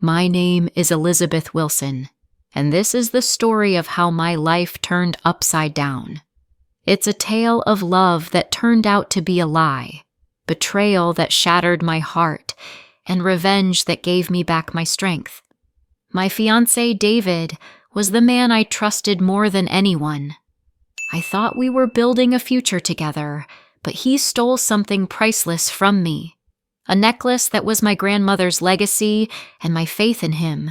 My name is Elizabeth Wilson, and this is the story of how my life turned upside down. It's a tale of love that turned out to be a lie, betrayal that shattered my heart, and revenge that gave me back my strength. My fiancé, David, was the man I trusted more than anyone. I thought we were building a future together, but he stole something priceless from me. A necklace that was my grandmother's legacy and my faith in him.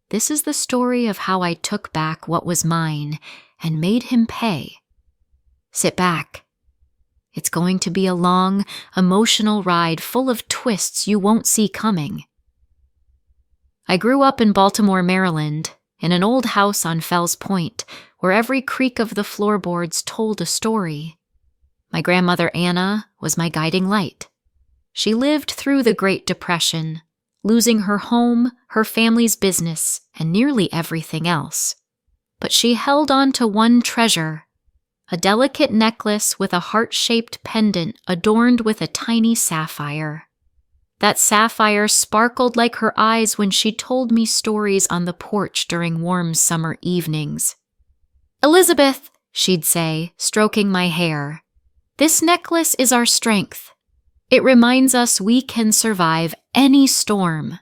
This is the story of how I took back what was mine and made him pay. Sit back. It's going to be a long, emotional ride full of twists you won't see coming. I grew up in Baltimore, Maryland, in an old house on Fells Point, where every creak of the floorboards told a story. My grandmother Anna was my guiding light. She lived through the Great Depression, losing her home, her family's business, and nearly everything else. But she held on to one treasure, a delicate necklace with a heart-shaped pendant adorned with a tiny sapphire. That sapphire sparkled like her eyes when she told me stories on the porch during warm summer evenings. "Elizabeth," she'd say, stroking my hair, "this necklace is our strength. It reminds us we can survive any storm."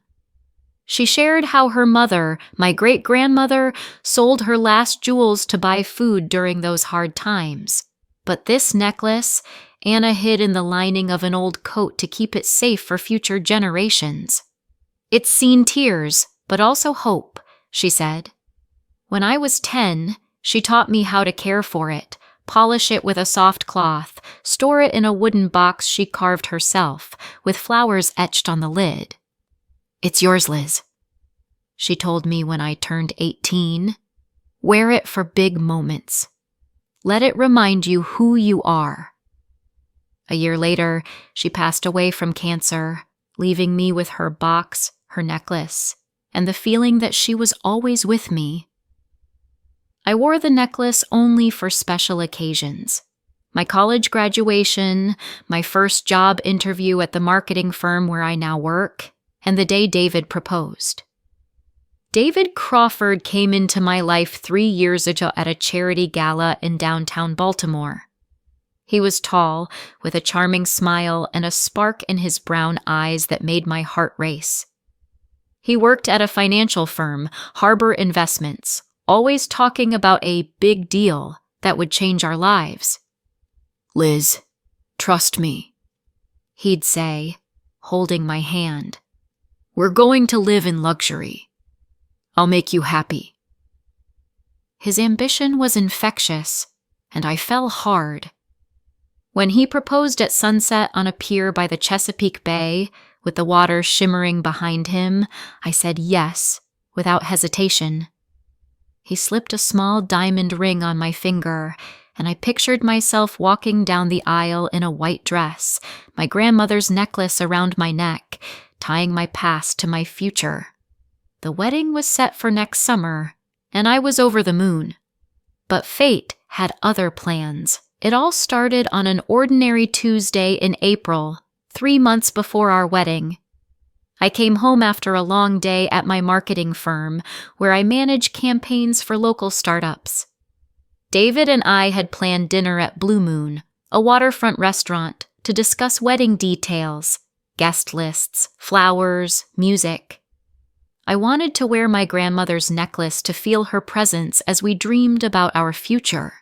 She shared how her mother, my great-grandmother, sold her last jewels to buy food during those hard times. But this necklace, Anna hid in the lining of an old coat to keep it safe for future generations. "It's seen tears, but also hope," she said. When I was 10, she taught me how to care for it, polish it with a soft cloth, store it in a wooden box she carved herself, with flowers etched on the lid. "It's yours, Liz," she told me when I turned 18. "Wear it for big moments. Let it remind you who you are." A year later, she passed away from cancer, leaving me with her box, her necklace, and the feeling that she was always with me. I wore the necklace only for special occasions. My college graduation, my first job interview at the marketing firm where I now work, and the day David proposed. David Crawford came into my life 3 years ago at a charity gala in downtown Baltimore. He was tall, with a charming smile and a spark in his brown eyes that made my heart race. He worked at a financial firm, Harbor Investments, always talking about a big deal that would change our lives. "Liz, trust me," he'd say, holding my hand. "We're going to live in luxury. I'll make you happy." His ambition was infectious, and I fell hard. When he proposed at sunset on a pier by the Chesapeake Bay, with the water shimmering behind him, I said yes, without hesitation. He slipped a small diamond ring on my finger, and I pictured myself walking down the aisle in a white dress, my grandmother's necklace around my neck, tying my past to my future. The wedding was set for next summer, and I was over the moon. But fate had other plans. It all started on an ordinary Tuesday in April, 3 months before our wedding. I came home after a long day at my marketing firm, where I manage campaigns for local startups. David and I had planned dinner at Blue Moon, a waterfront restaurant, to discuss wedding details, guest lists, flowers, music. I wanted to wear my grandmother's necklace to feel her presence as we dreamed about our future.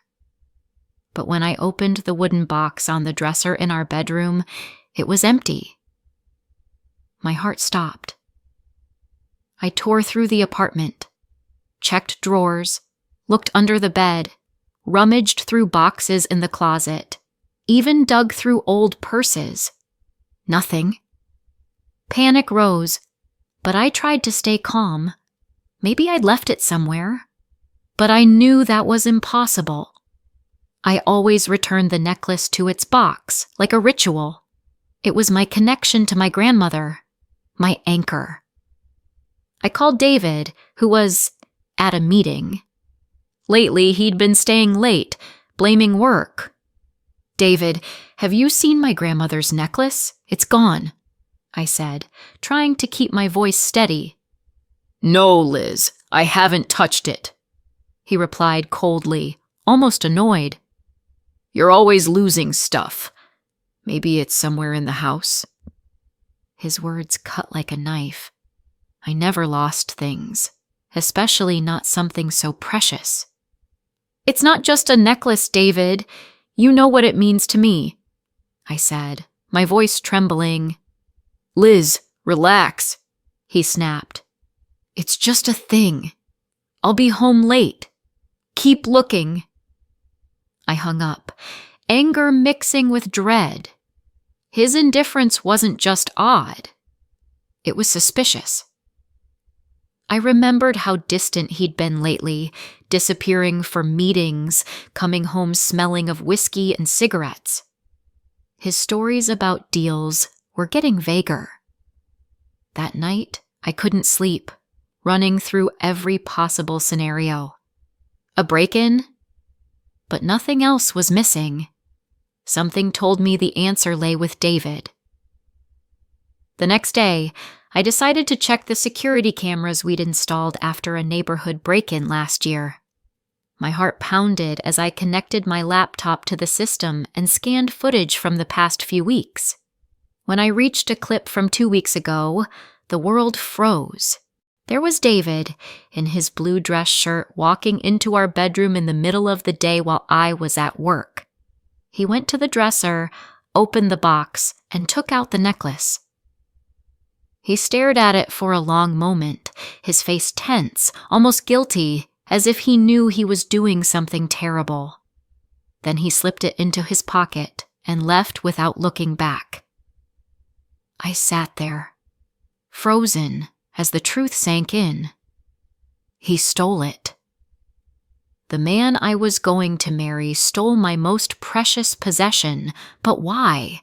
But when I opened the wooden box on the dresser in our bedroom, it was empty. My heart stopped. I tore through the apartment, checked drawers, looked under the bed, rummaged through boxes in the closet, even dug through old purses. Nothing. Panic rose, but I tried to stay calm. Maybe I'd left it somewhere. But I knew that was impossible. I always returned the necklace to its box, like a ritual. It was my connection to my grandmother, my anchor. I called David, who was at a meeting. Lately, he'd been staying late, blaming work. "David, have you seen my grandmother's necklace? It's gone," I said, trying to keep my voice steady. "No, Liz, I haven't touched it," he replied coldly, almost annoyed. "You're always losing stuff. Maybe it's somewhere in the house." His words cut like a knife. I never lost things, especially not something so precious. "It's not just a necklace, David. You know what it means to me," I said, my voice trembling. "Liz, relax," he snapped. "It's just a thing. I'll be home late. Keep looking." I hung up, anger mixing with dread. His indifference wasn't just odd. It was suspicious. I remembered how distant he'd been lately, disappearing for meetings, coming home smelling of whiskey and cigarettes. His stories about deals were getting vaguer. That night, I couldn't sleep, running through every possible scenario. A break-in? But nothing else was missing. Something told me the answer lay with David. The next day, I decided to check the security cameras we'd installed after a neighborhood break-in last year. My heart pounded as I connected my laptop to the system and scanned footage from the past few weeks. When I reached a clip from 2 weeks ago, the world froze. There was David, in his blue dress shirt, walking into our bedroom in the middle of the day while I was at work. He went to the dresser, opened the box, and took out the necklace. He stared at it for a long moment, his face tense, almost guilty, as if he knew he was doing something terrible. Then he slipped it into his pocket and left without looking back. I sat there, frozen, as the truth sank in. He stole it. The man I was going to marry stole my most precious possession, but why?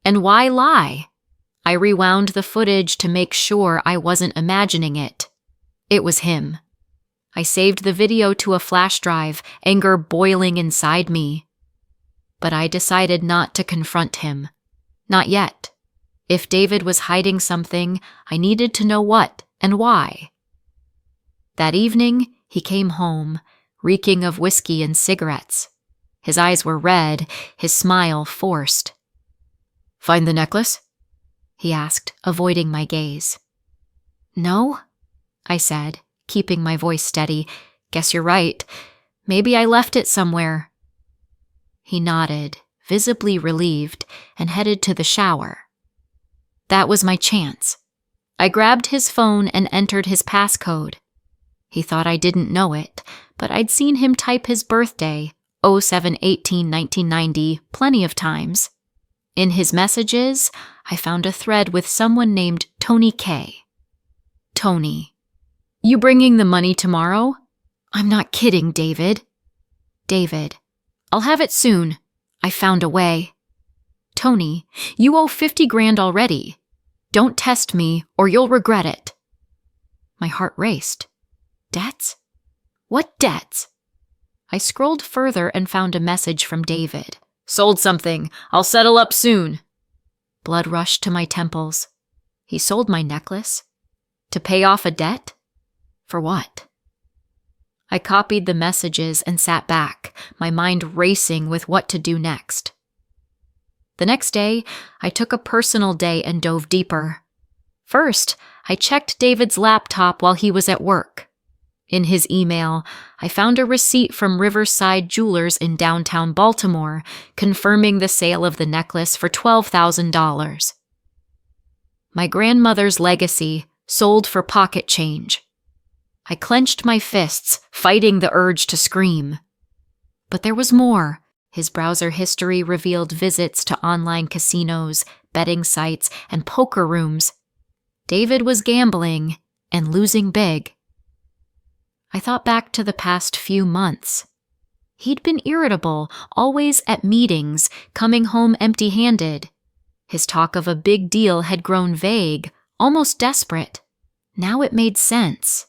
And why lie? I rewound the footage to make sure I wasn't imagining it. It was him. I saved the video to a flash drive, anger boiling inside me. But I decided not to confront him. Not yet. If David was hiding something, I needed to know what and why. That evening, he came home, reeking of whiskey and cigarettes. His eyes were red, his smile forced. "Find the necklace?" he asked, avoiding my gaze. "No," I said, keeping my voice steady. "Guess you're right. Maybe I left it somewhere." He nodded, visibly relieved, and headed to the shower. That was my chance. I grabbed his phone and entered his passcode. He thought I didn't know it, but I'd seen him type his birthday, 07/18/1990, plenty of times. In his messages, I found a thread with someone named Tony K. Tony. "You bringing the money tomorrow?" "I'm not kidding, David." David. "I'll have it soon. I found a way." Tony. "You owe 50 grand already. Don't test me or you'll regret it." My heart raced. Debts? What debts? I scrolled further and found a message from David. "Sold something. I'll settle up soon." Blood rushed to my temples. He sold my necklace? To pay off a debt? For what? I copied the messages and sat back, my mind racing with what to do next. The next day, I took a personal day and dove deeper. First, I checked David's laptop while he was at work. In his email, I found a receipt from Riverside Jewelers in downtown Baltimore, confirming the sale of the necklace for $12,000. My grandmother's legacy, sold for pocket change. I clenched my fists, fighting the urge to scream. But there was more. His browser history revealed visits to online casinos, betting sites, and poker rooms. David was gambling and losing big. I thought back to the past few months. He'd been irritable, always at meetings, coming home empty-handed. His talk of a big deal had grown vague, almost desperate. Now it made sense.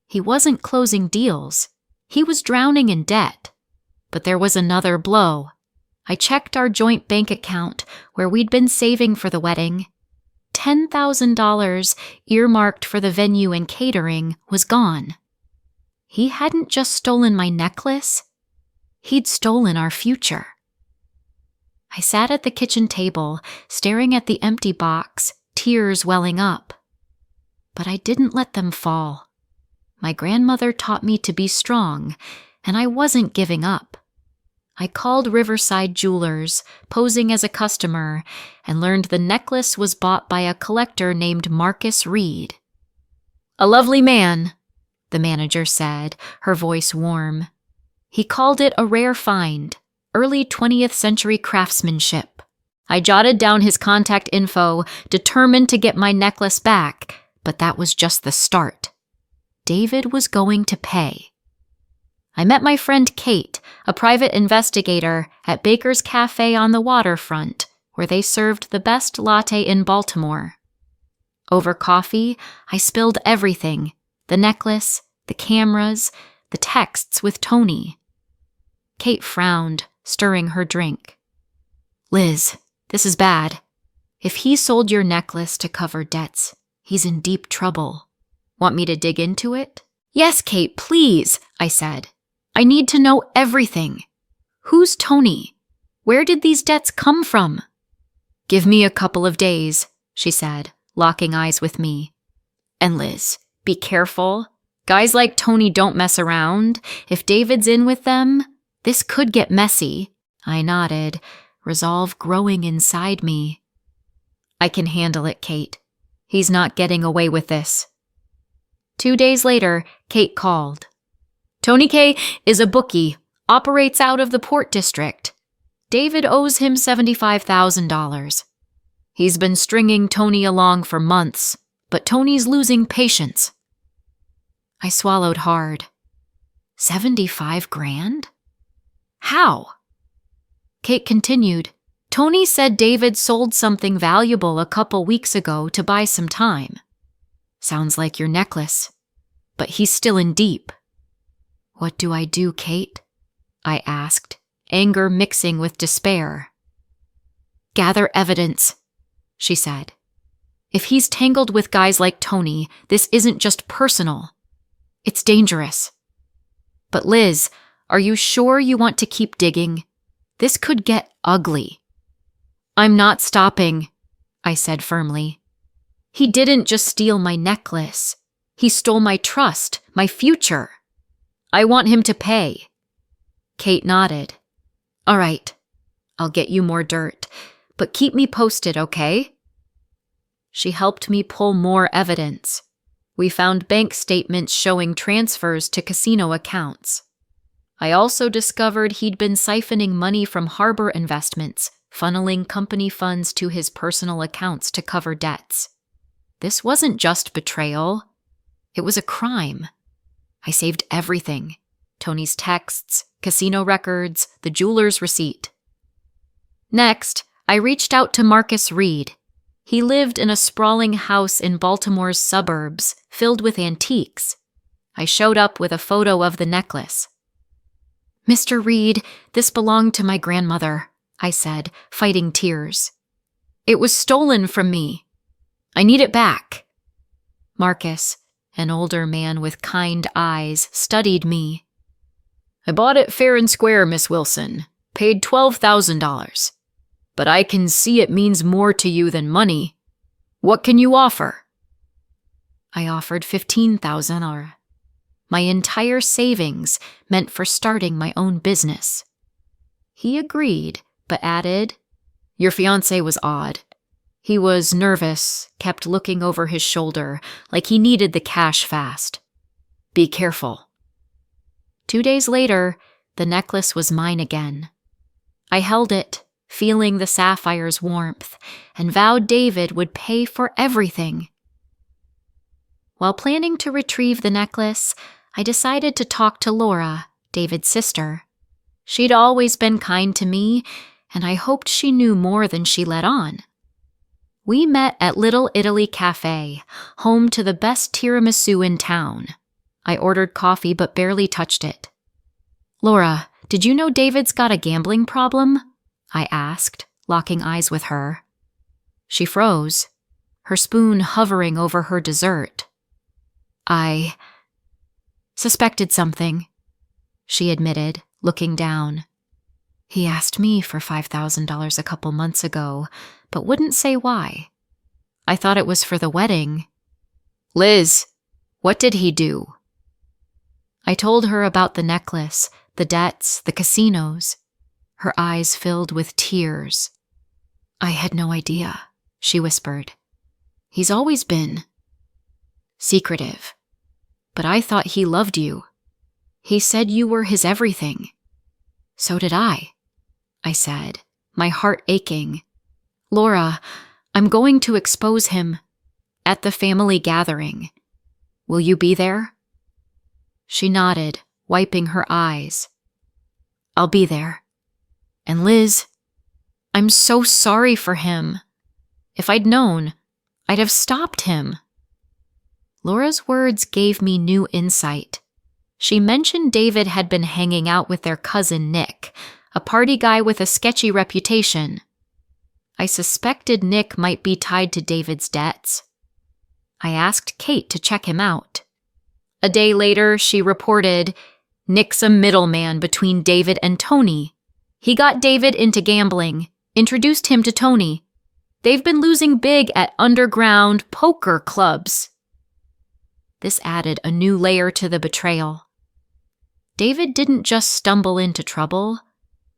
He wasn't closing deals. He was drowning in debt. But there was another blow. I checked our joint bank account, where we'd been saving for the wedding. $10,000 earmarked for the venue and catering was gone. He hadn't just stolen my necklace, he'd stolen our future. I sat at the kitchen table, staring at the empty box, tears welling up. But I didn't let them fall. My grandmother taught me to be strong, and I wasn't giving up. I called Riverside Jewelers, posing as a customer, and learned the necklace was bought by a collector named Marcus Reed. "A lovely man," the manager said, her voice warm. He called it a rare find, early 20th century craftsmanship. I jotted down his contact info, determined to get my necklace back, but that was just the start. David was going to pay. I met my friend Kate, a private investigator, at Baker's Cafe on the waterfront, where they served the best latte in Baltimore. Over coffee, I spilled everything: the necklace, the cameras, the texts with Tony. Kate frowned, stirring her drink. "Liz, this is bad. If he sold your necklace to cover debts, he's in deep trouble. Want me to dig into it?" "Yes, Kate, please," I said. "I need to know everything. Who's Tony? Where did these debts come from?" "Give me a couple of days," she said, locking eyes with me. "And Liz, be careful. Guys like Tony don't mess around. If David's in with them, this could get messy." I nodded, resolve growing inside me. "I can handle it, Kate. He's not getting away with this." 2 days later, Kate called. "Tony K is a bookie, operates out of the Port District. David owes him $75,000. He's been stringing Tony along for months, but Tony's losing patience." I swallowed hard. 75 grand? How? Kate continued. "Tony said David sold something valuable a couple weeks ago to buy some time. Sounds like your necklace. But he's still in deep." "What do I do, Kate?" I asked, anger mixing with despair. "Gather evidence," she said. "If he's tangled with guys like Tony, this isn't just personal. It's dangerous." "But Liz, are you sure you want to keep digging? This could get ugly." "I'm not stopping," I said firmly. "He didn't just steal my necklace. He stole my trust, my future. I want him to pay." Kate nodded. "All right, I'll get you more dirt, but keep me posted, okay?" She helped me pull more evidence. We found bank statements showing transfers to casino accounts. I also discovered he'd been siphoning money from Harbor Investments, funneling company funds to his personal accounts to cover debts. This wasn't just betrayal. It was a crime. I saved everything: Tony's texts, casino records, the jeweler's receipt. Next, I reached out to Marcus Reed. He lived in a sprawling house in Baltimore's suburbs, filled with antiques. I showed up with a photo of the necklace. "Mr. Reed, this belonged to my grandmother," I said, fighting tears. "It was stolen from me. I need it back." Marcus, an older man with kind eyes, studied me. "I bought it fair and square, Miss Wilson. Paid $12,000. But I can see it means more to you than money. What can you offer?" I offered $15,000. My entire savings meant for starting my own business. He agreed, but added, "Your fiancé was odd. He was nervous, kept looking over his shoulder, like he needed the cash fast. Be careful." 2 days later, the necklace was mine again. I held it, feeling the sapphire's warmth, and vowed David would pay for everything. While planning to retrieve the necklace, I decided to talk to Laura, David's sister. She'd always been kind to me, and I hoped she knew more than she let on. We met at Little Italy Cafe, home to the best tiramisu in town. I ordered coffee but barely touched it. "Laura, did you know David's got a gambling problem?" I asked, locking eyes with her. She froze. her spoon hovering over her dessert. I suspected something, she admitted, looking down. He asked me for $5,000 a couple months ago, but wouldn't say why. I thought it was for the wedding. Liz, what did he do? I told her about the necklace, the debts, the casinos. Her eyes filled with tears. I had no idea, she whispered. He's always been secretive. But I thought he loved you. He said you were his everything. So did I said, my heart aching. Laura, I'm going to expose him at the family gathering. Will you be there? She nodded, wiping her eyes. I'll be there. And Liz, I'm so sorry for him. If I'd known, I'd have stopped him. Laura's words gave me new insight. She mentioned David had been hanging out with their cousin Nick, a party guy with a sketchy reputation. I suspected Nick might be tied to David's debts. I asked Kate to check him out. A day later, she reported, Nick's a middleman between David and Tony. He got David into gambling, introduced him to Tony. They've been losing big at underground poker clubs. This added a new layer to the betrayal. David didn't just stumble into trouble.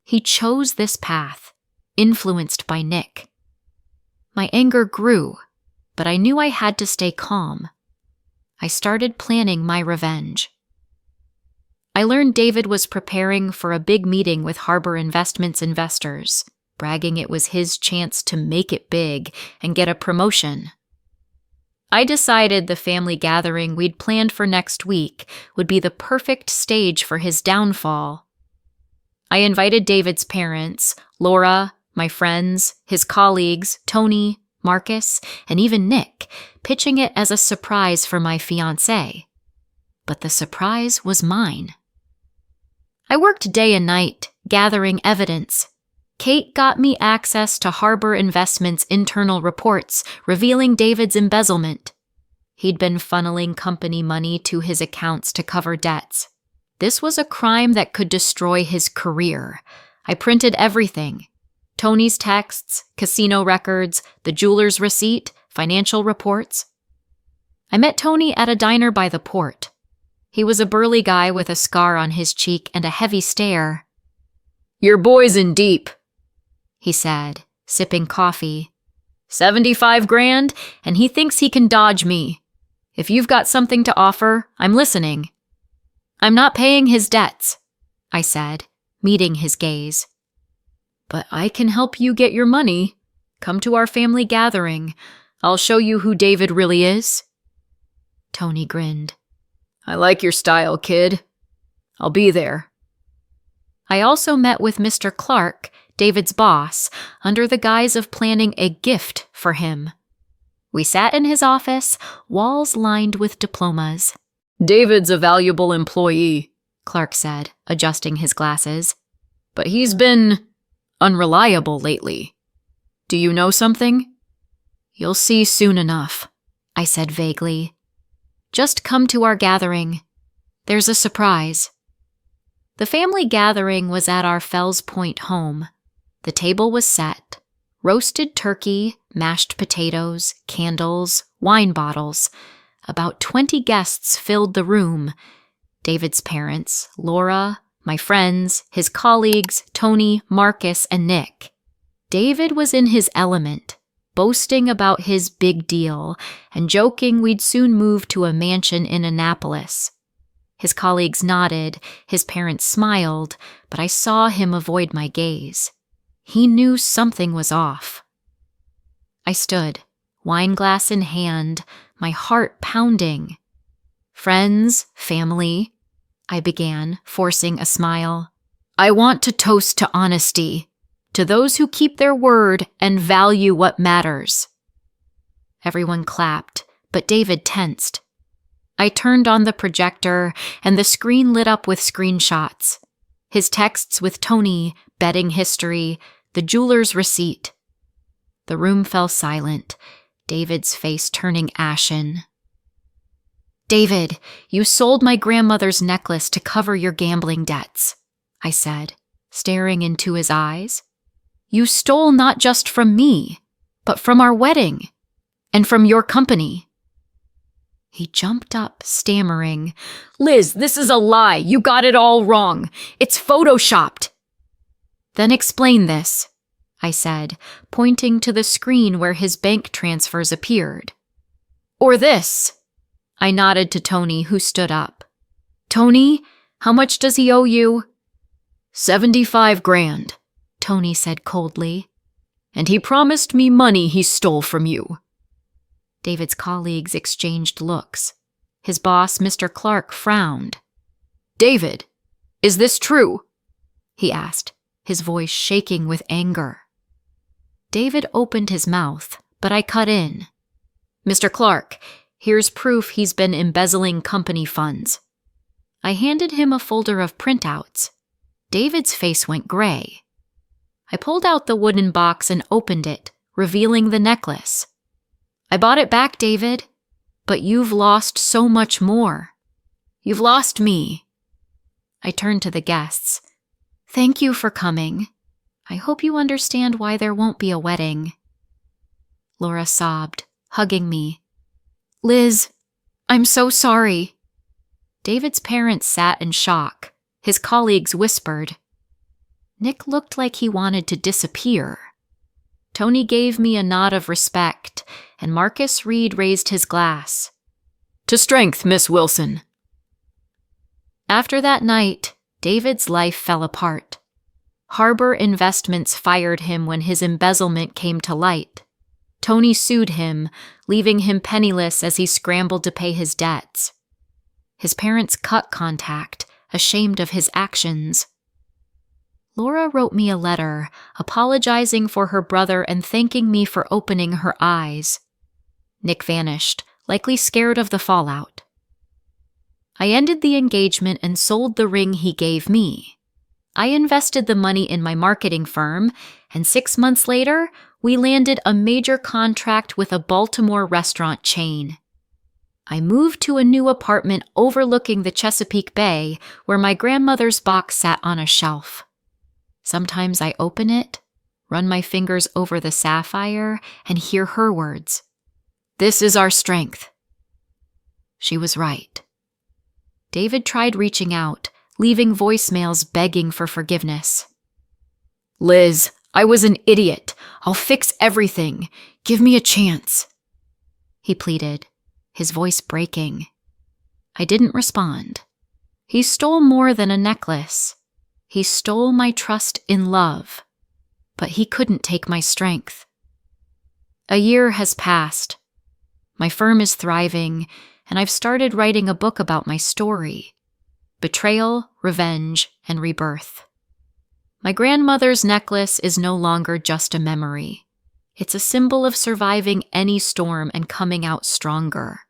He chose this path, influenced by Nick. My anger grew, but I knew I had to stay calm. I started planning my revenge. I learned David was preparing for a big meeting with Harbor Investments investors, bragging it was his chance to make it big and get a promotion. I decided the family gathering we'd planned for next week would be the perfect stage for his downfall. I invited David's parents, Laura, my friends, his colleagues, Tony, Marcus, and even Nick, pitching it as a surprise for my fiancé. But the surprise was mine. I worked day and night, gathering evidence. Kate got me access to Harbor Investments' internal reports revealing David's embezzlement. He'd been funneling company money to his accounts to cover debts. This was a crime that could destroy his career. I printed everything. Tony's texts, casino records, the jeweler's receipt, financial reports. I met Tony at a diner by the port. He was a burly guy with a scar on his cheek and a heavy stare. Your boy's in deep, he said, sipping coffee. 75 grand, and he thinks he can dodge me. If you've got something to offer, I'm listening. I'm not paying his debts, I said, meeting his gaze. But I can help you get your money. Come to our family gathering. I'll show you who David really is. Tony grinned. I like your style, kid. I'll be there. I also met with Mr. Clark, David's boss, under the guise of planning a gift for him. We sat in his office, walls lined with diplomas. David's a valuable employee, Clark said, adjusting his glasses. But he's been unreliable lately. Do you know something? You'll see soon enough, I said vaguely. Just come to our gathering. There's a surprise. The family gathering was at our Fells Point home. The table was set. Roasted turkey, mashed potatoes, candles, wine bottles. About 20 guests filled the room. David's parents, Laura, my friends, his colleagues, Tony, Marcus, and Nick. David was in his element, boasting about his big deal and joking we'd soon move to a mansion in Annapolis. His colleagues nodded, his parents smiled, but I saw him avoid my gaze. He knew something was off. I stood, wine glass in hand, my heart pounding. Friends, family, I began, forcing a smile. I want to toast to honesty, to those who keep their word and value what matters. Everyone clapped, but David tensed. I turned on the projector, and the screen lit up with screenshots. His texts with Tony, betting history, the jeweler's receipt. The room fell silent. David's face turning ashen. "David, you sold my grandmother's necklace to cover your gambling debts," I said, staring into his eyes. "You stole not just from me, but from our wedding, and from your company." He jumped up, stammering, "Liz, this is a lie. You got it all wrong. It's photoshopped." "Then explain this," I said, pointing to the screen where his bank transfers appeared. "Or this." I nodded to Tony, who stood up. "Tony, how much does he owe you?" 75 grand, Tony said coldly. "And he promised me money he stole from you." David's colleagues exchanged looks. His boss, Mr. Clark, frowned. "David, is this true?" he asked, his voice shaking with anger. David opened his mouth, but I cut in. "Mr. Clark, here's proof he's been embezzling company funds." I handed him a folder of printouts. David's face went gray. I pulled out the wooden box and opened it, revealing the necklace. "I bought it back, David, but you've lost so much more. You've lost me." I turned to the guests. "Thank you for coming. I hope you understand why there won't be a wedding." Laura sobbed, hugging me. "Liz, I'm so sorry." David's parents sat in shock. His colleagues whispered. Nick looked like he wanted to disappear. Tony gave me a nod of respect, and Marcus Reed raised his glass. "To strength, Miss Wilson." After that night, David's life fell apart. Harbor Investments fired him when his embezzlement came to light. Tony sued him, leaving him penniless as he scrambled to pay his debts. His parents cut contact, ashamed of his actions. Laura wrote me a letter, apologizing for her brother and thanking me for opening her eyes. Nick vanished, likely scared of the fallout. I ended the engagement and sold the ring he gave me. I invested the money in my marketing firm, and 6 months later, we landed a major contract with a Baltimore restaurant chain. I moved to a new apartment overlooking the Chesapeake Bay, where my grandmother's box sat on a shelf. Sometimes I open it, run my fingers over the sapphire, and hear her words. "This is our strength." She was right. David tried reaching out, leaving voicemails begging for forgiveness. "Liz, I was an idiot. I'll fix everything. Give me a chance," he pleaded, his voice breaking. I didn't respond. He stole more than a necklace. He stole my trust in love, but he couldn't take my strength. A year has passed. My firm is thriving, and I've started writing a book about my story: betrayal, revenge, and rebirth. My grandmother's necklace is no longer just a memory. It's a symbol of surviving any storm and coming out stronger.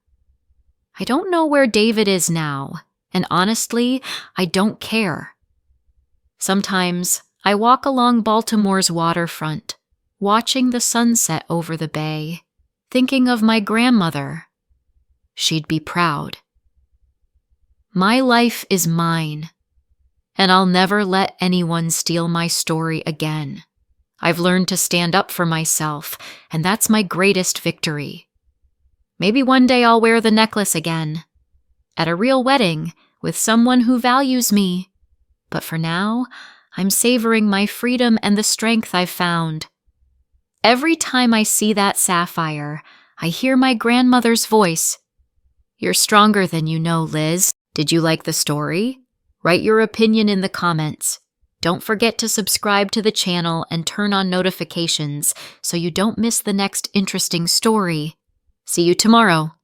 I don't know where David is now, and honestly, I don't care. Sometimes I walk along Baltimore's waterfront, watching the sunset over the bay, thinking of my grandmother. She'd be proud. My life is mine, and I'll never let anyone steal my story again. I've learned to stand up for myself, and that's my greatest victory. Maybe one day I'll wear the necklace again, at a real wedding with someone who values me. But for now, I'm savoring my freedom and the strength I've found. Every time I see that sapphire, I hear my grandmother's voice. "You're stronger than you know, Liz." Did you like the story? Write your opinion in the comments. Don't forget to subscribe to the channel and turn on notifications so you don't miss the next interesting story. See you tomorrow.